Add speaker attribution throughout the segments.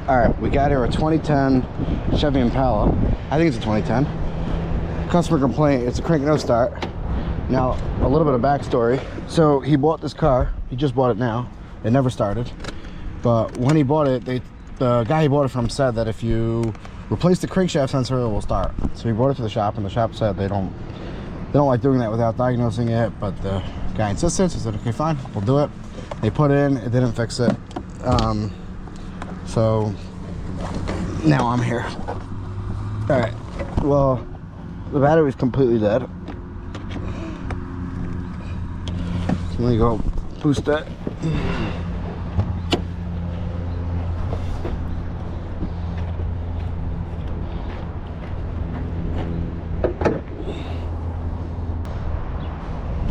Speaker 1: All right, we got here a 2010 Chevy Impala. I think it's a 2010. Customer complaint, it's a crank no start. Now, a little bit of backstory. So he bought this car, he just bought it now. It never started. But when he bought it, the guy he bought it from said that if you replace the crankshaft sensor, it will start. So he brought it to the shop, and the shop said they don't like doing that without diagnosing it, but the guy insisted, so I said, okay, fine, we'll do it. They put it in, it didn't fix it. So now I'm here. All right, well, the battery's completely dead. Let me go boost it.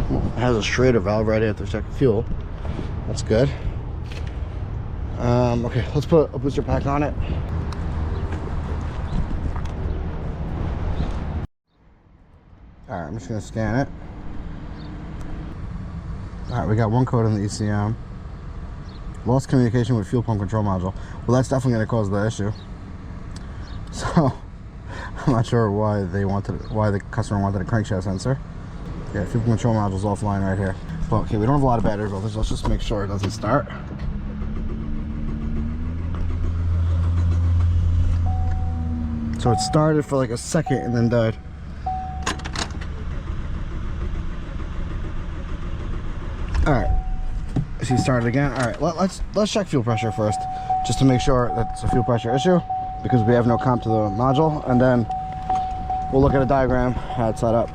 Speaker 1: It has a Schrader valve right here to check fuel. That's good. Okay, let's put a booster pack on it. All right, I'm just gonna scan it. All right, we got one code in the ECM. Lost communication with fuel pump control module. Well, that's definitely gonna cause the issue. So, I'm not sure why the customer wanted a crankshaft sensor. Yeah, fuel pump control module's offline right here. But okay, we don't have a lot of battery voltage. Let's just make sure it doesn't start. So it started for like a second and then died. All right, so you started again. All right, let's check fuel pressure first, just to make sure that it's a fuel pressure issue, because we have no comp to the module, and then we'll look at a diagram how it's set up.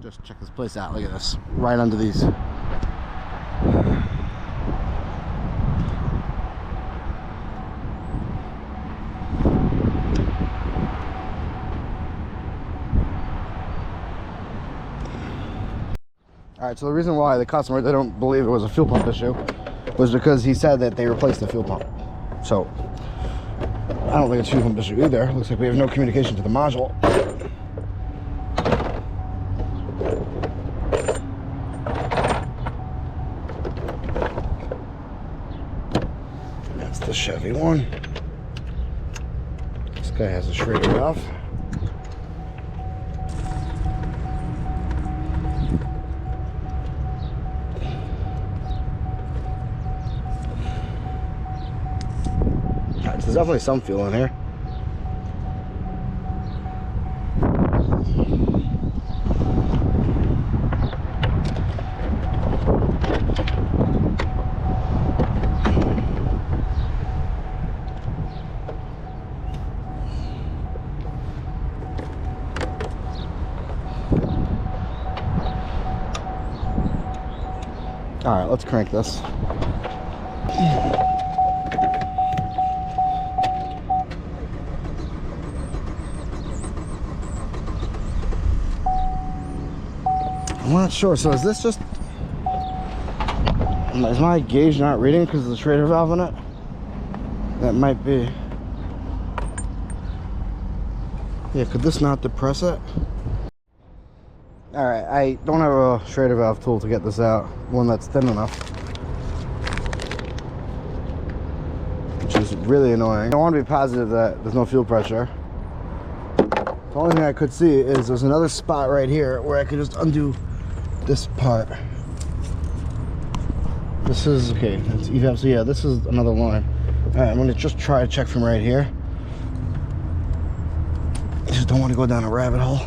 Speaker 1: Just check this place out. Look at this, right under these. All right, so the reason why the customer didn't believe it was a fuel pump issue was because he said that they replaced the fuel pump. So I don't think it's a fuel pump issue either. Looks like we have no communication to the module. That's the Chevy one. This guy has a Schrader valve. There's definitely some fuel in here. All right, let's crank this. I'm not sure. So is this just... is my gauge not reading because of the Schrader valve in it? That might be. Yeah, could this not depress it? Alright, I don't have a Schrader valve tool to get this out. One that's thin enough. Which is really annoying. I want to be positive that there's no fuel pressure. The only thing I could see is there's another spot right here where I could just undo this part. This is okay, that's evap. So yeah, this is another line. All right, I'm gonna just try to check from right here. I just don't want to go down a rabbit hole.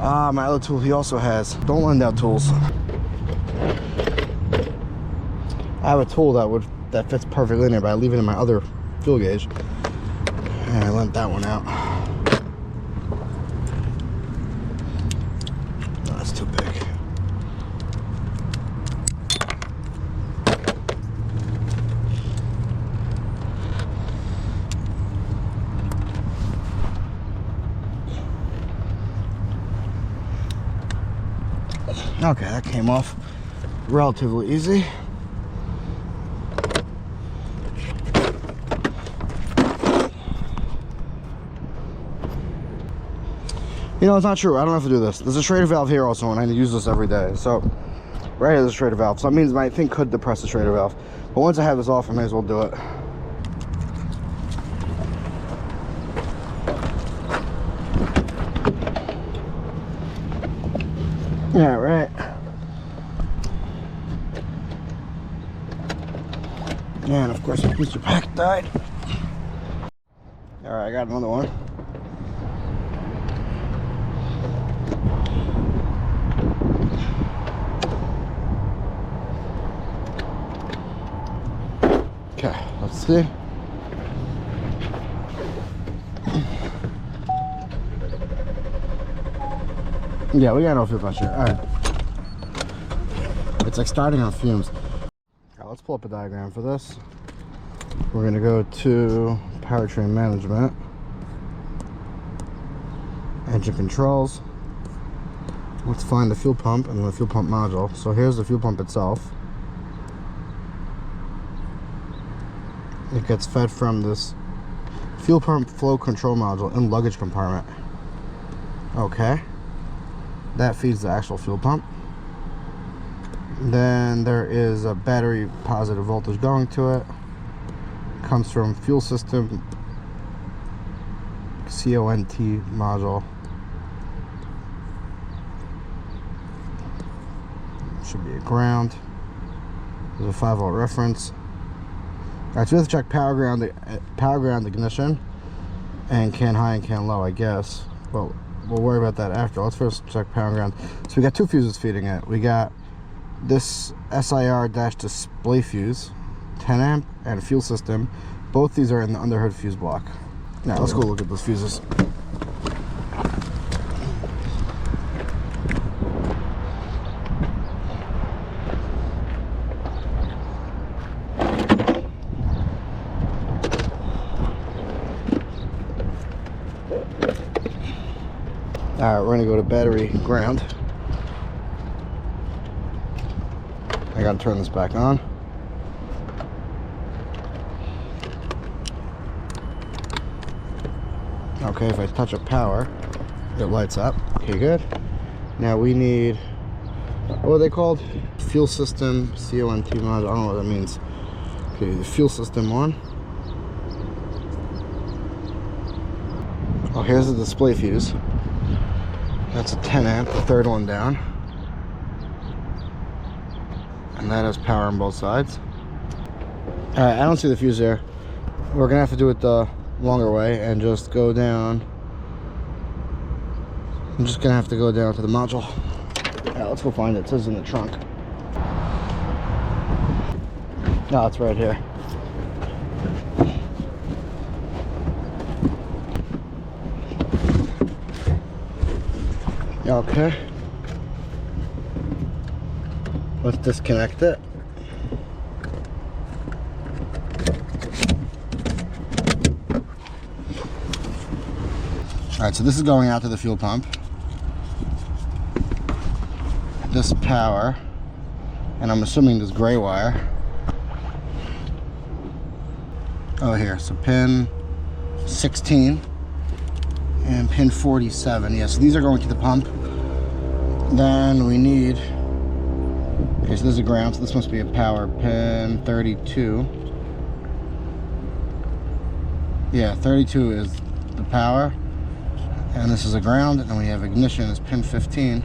Speaker 1: Ah, my other tool he also has. Don't lend out tools. I have a tool that fits perfectly in there, but I leave it in my other fuel gauge. And I lent that one out. No, that's too big. Okay, that came off relatively easy. You know, it's not true. I don't have to do this. There's a Schrader valve here also, and I use this every day. So right here, there's a Schrader valve. So that means my thing could depress the Schrader valve. But once I have this off, I may as well do it. Yeah, right. And of course, my booster pack died. All right, I got another one. Okay, let's see. Yeah, we got no fuel pressure. All right. It's like starting on fumes. All right, let's pull up a diagram for this. We're gonna go to powertrain management, engine controls. Let's find the fuel pump and the fuel pump module. So here's the fuel pump itself. It gets fed from this fuel pump flow control module in luggage compartment. Okay. That feeds the actual fuel pump. Then there is a battery positive voltage going to it. Comes from fuel system CONT module. Should be a ground. There's a 5-volt reference. Alright, so we have to check power ground ignition and can high and can low, I guess. But we'll worry about that after. Let's first check power ground. So we got two fuses feeding it. We got this SIR-display fuse, 10 amp, and a fuel system. Both these are in the underhood fuse block. Now let's go look at those fuses. Alright, we're gonna go to battery ground. I gotta turn this back on. Okay, if I touch a power, it lights up. Okay, good. Now we need, what are they called? Fuel system, CONT module, I don't know what that means. Okay, the fuel system on. Oh, here's the display fuse. That's a 10 amp, the third one down. And that has power on both sides. Alright, I don't see the fuse there. We're gonna have to do it the longer way and just go down. I'm just gonna have to go down to the module. Alright, let's go find it. It says in the trunk. No, it's right here. Okay. Let's disconnect it. Alright, so this is going out to the fuel pump. This power, and I'm assuming this gray wire. Oh, here, so pin 16 and pin 47. Yeah, so these are going to the pump. Then we need, okay, so this is a ground, so this must be a power, pin 32. Yeah, 32 is the power, and this is a ground, and we have ignition is pin 15.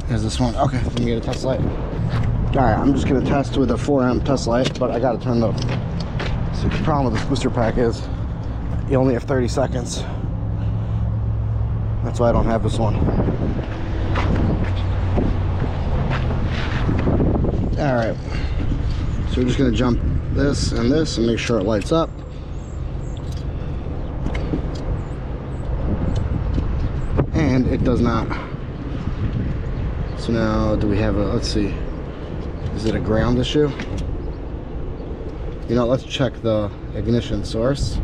Speaker 1: Is this one? Okay, let me get a test light. Alright, I'm just gonna test with a 4 amp test light, but I gotta turn the, so the problem with this booster pack is you only have 30 seconds. That's why I don't have this one. Alright, so we're just gonna jump this and this and make sure it lights up. And it does not. So now, do we have a, let's see, is it a ground issue? You know, let's check the ignition source.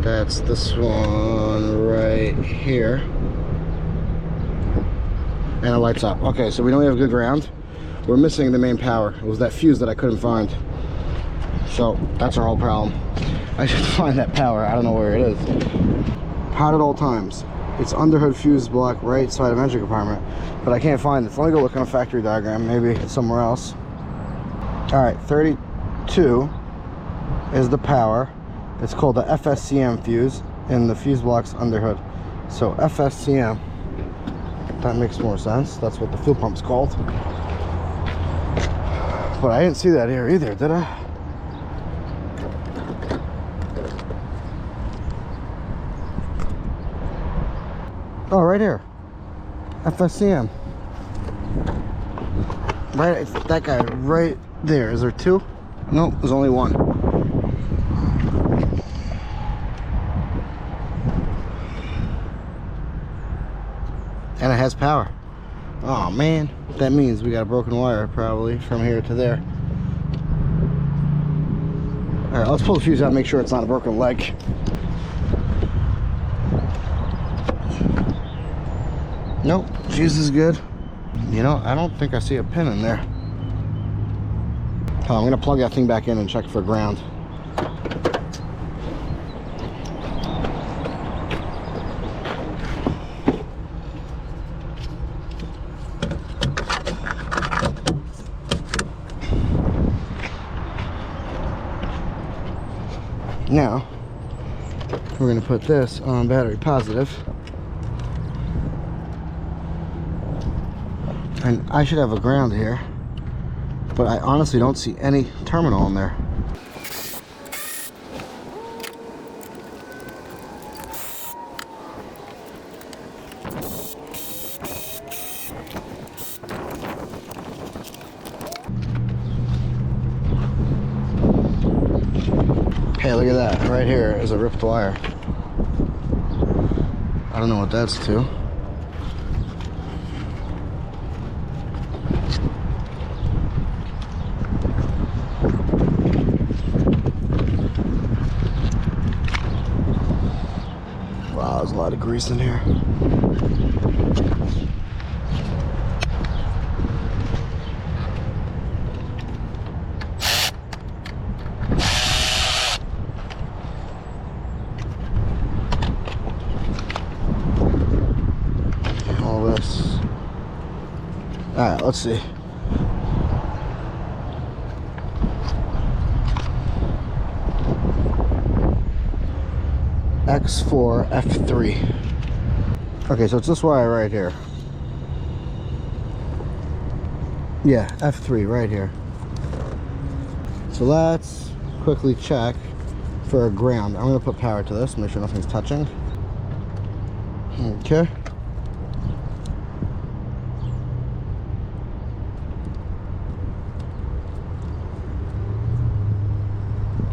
Speaker 1: That's this one right here. And it lights up. Okay, so we know we have good ground. We're missing the main power. It was that fuse that I couldn't find. So that's our whole problem. I should find that power. I don't know where it is. hot at all times. It's underhood fuse block, right side of engine compartment, but I can't find it. So let me go look on a factory diagram, maybe it's somewhere else. All right, 32 is the power. It's called the FSCM fuse in the fuse blocks underhood. So FSCM, that makes more sense. That's what the fuel pump's called. But I didn't see that here either, did I? Oh, right here. FSCM. Right, it's that guy right there. Is there two? Nope, there's only one. And it has power. Oh man, that means we got a broken wire probably from here to there. All right, let's pull the fuse out and make sure it's not a broken leg. Nope, fuse is good. You know, I don't think I see a pin in there. Oh, I'm gonna plug that thing back in and check for ground. Now, we're gonna put this on battery positive. And I should have a ground here, but I honestly don't see any terminal in there. Hey, look at that. Right here is a ripped wire. I don't know what that's to. Wow, there's a lot of grease in here. All this. All right, let's see. X4 F3. Okay, so it's this wire right here. Yeah, F3 right here. So let's quickly check for a ground. I'm gonna put power to this, make sure nothing's touching. Okay.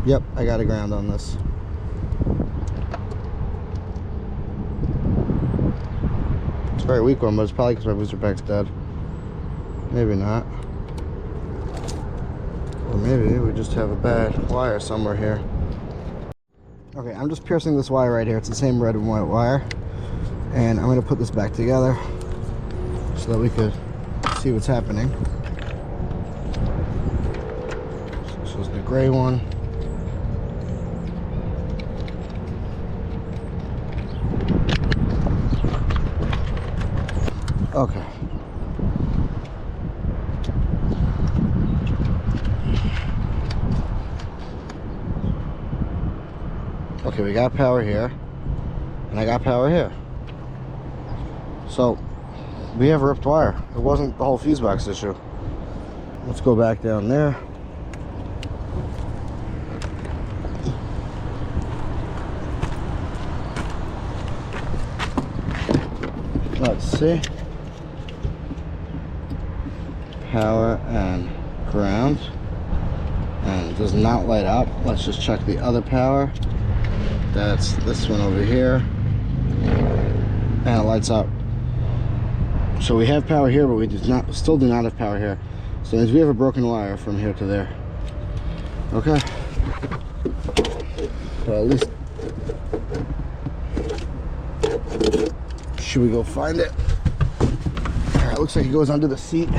Speaker 1: Yep, I got a ground on this. It's a very weak one, but it's probably because my booster pack's dead. Maybe not. Or maybe we just have a bad wire somewhere here. Okay, I'm just piercing this wire right here. It's the same red and white wire. And I'm going to put this back together so that we could see what's happening. So this was the gray one. Okay. Okay, we got power here, and I got power here. So, we have a ripped wire. It wasn't the whole fuse box issue. Let's go back down there. Let's see. Power and ground, and it does not light up. Let's just check the other power. That's this one over here, and it lights up. So we have power here, but we still do not have power here. So as we have a broken wire from here to there. Okay. So at least, should we go find it? All right, looks like it goes under the seat.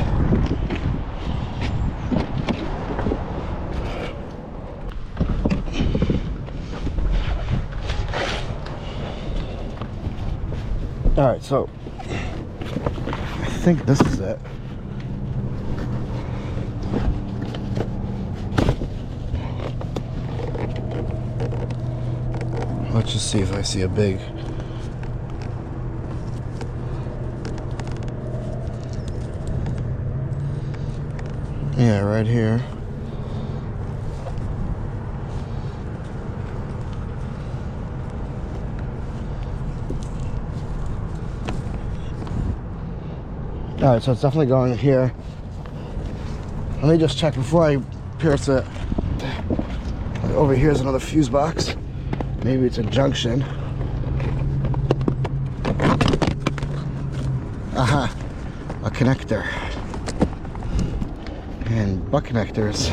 Speaker 1: All right, so I think this is it. Let's just see if I see a big. Yeah, right here. All right, so it's definitely going here. Let me just check before I pierce it. Over here is another fuse box. Maybe it's a junction. Aha, a connector. And butt connectors.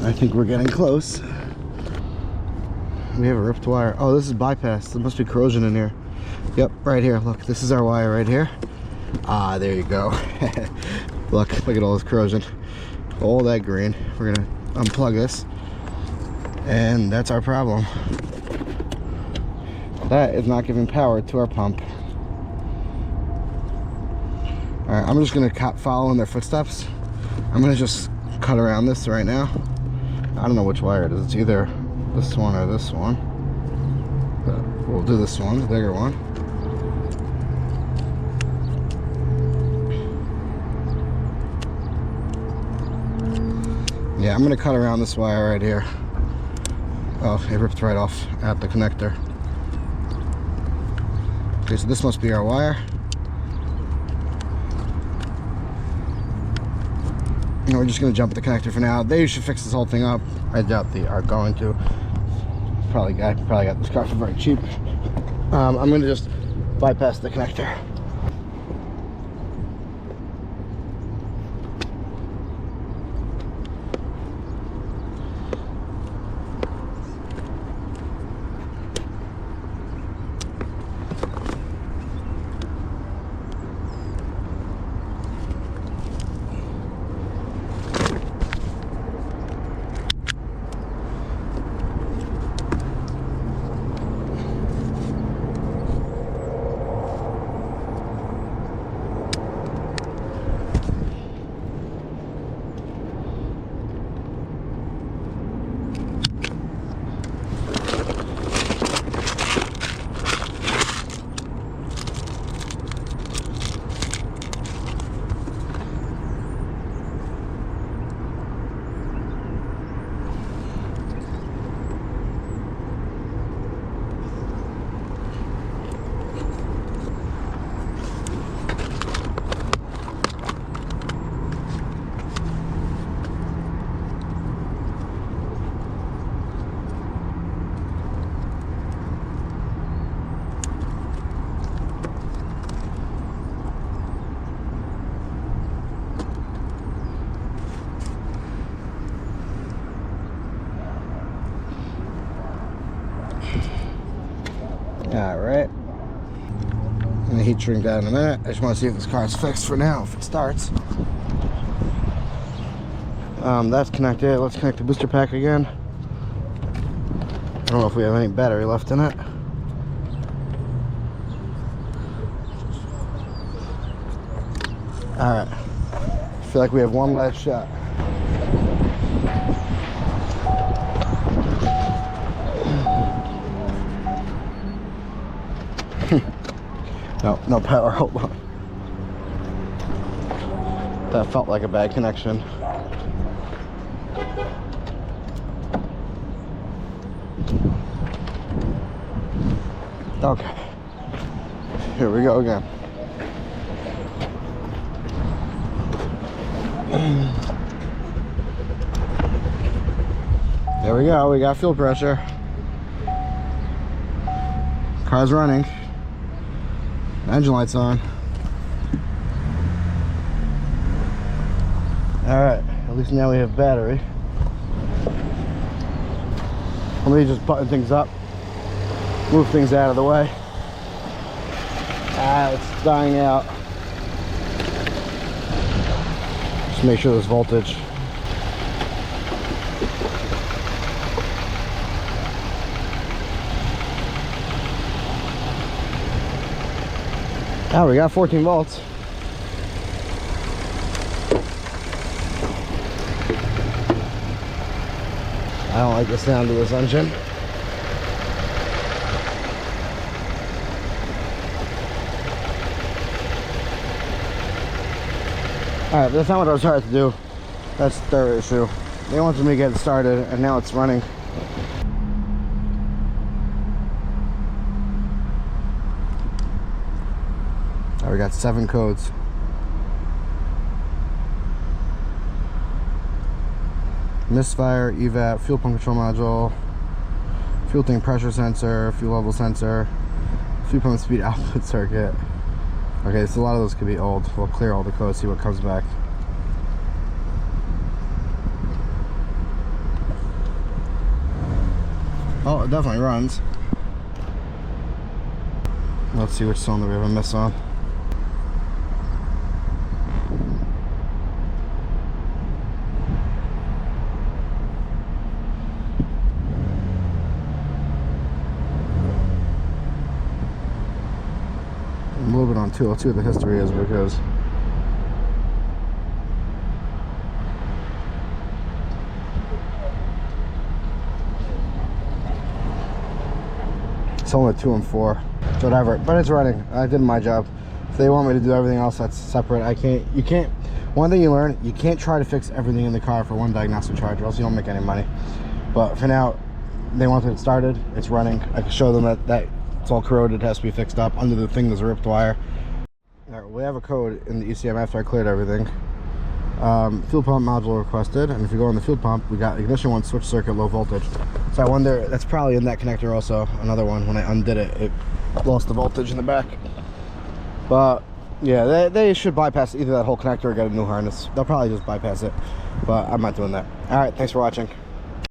Speaker 1: I think we're getting close. We have a ripped wire. Oh, this is bypass. There must be corrosion in here. Yep, right here. Look, this is our wire right here. Ah, there you go. Look at all this corrosion. All that green. We're gonna unplug this. And that's our problem. That is not giving power to our pump. Alright, I'm just gonna follow in their footsteps. I'm gonna just cut around this right now. I don't know which wire it is. It's either this one or this one. But we'll do this one, the bigger one. Yeah, I'm gonna cut around this wire right here. Oh, it ripped right off at the connector. Okay, so this must be our wire. And we're just gonna jump at the connector for now. They should fix this whole thing up. I doubt they are going to. Probably got this car for very cheap. I'm gonna just bypass the connector. Alright. I'm gonna heat shrink that in a minute. I just want to see if this car is fixed for now, if it starts. That's connected. Let's connect the booster pack again. I don't know if we have any battery left in it. Alright. I feel like we have one last shot. No power, hold on. That felt like a bad connection. Okay. Here we go again. There we go, we got fuel pressure. Car's running. Engine lights on. Alright, at least now we have battery. Let me just button things up, move things out of the way. Ah, it's dying out. Just make sure there's voltage. Oh, we got 14 volts. I don't like the sound of this engine. Alright, but that's not what I was trying to do. That's their issue. They wanted me to get it started, and now it's running. Alright, we got 7 codes. Misfire, evap, fuel pump control module, fuel tank pressure sensor, fuel level sensor, fuel pump speed output circuit. Okay, so a lot of those could be old. We'll clear all the codes, see what comes back. Oh, it definitely runs. Let's see which cylinder we have a miss on. A little bit on 2. Let's see what the history is, because it's only 2 and 4. Whatever, but it's running. I did my job. If they want me to do everything else, that's separate. You can't, one thing you learn, you can't try to fix everything in the car for one diagnostic charge, or else you don't make any money. But for now, they want it started, it's running. I can show them that it's all corroded, it has to be fixed up. Under the thing there's a ripped wire. All right, we have a code in the ECM after I cleared everything. Fuel pump module requested, and if you go on the fuel pump, we got ignition 1 switch circuit low voltage. So I wonder, that's probably in that connector also. Another one, when I undid it, it lost the voltage in the back. But yeah, they should bypass either that whole connector or get a new harness. They'll probably just bypass it, but I'm not doing that. All right, thanks for watching.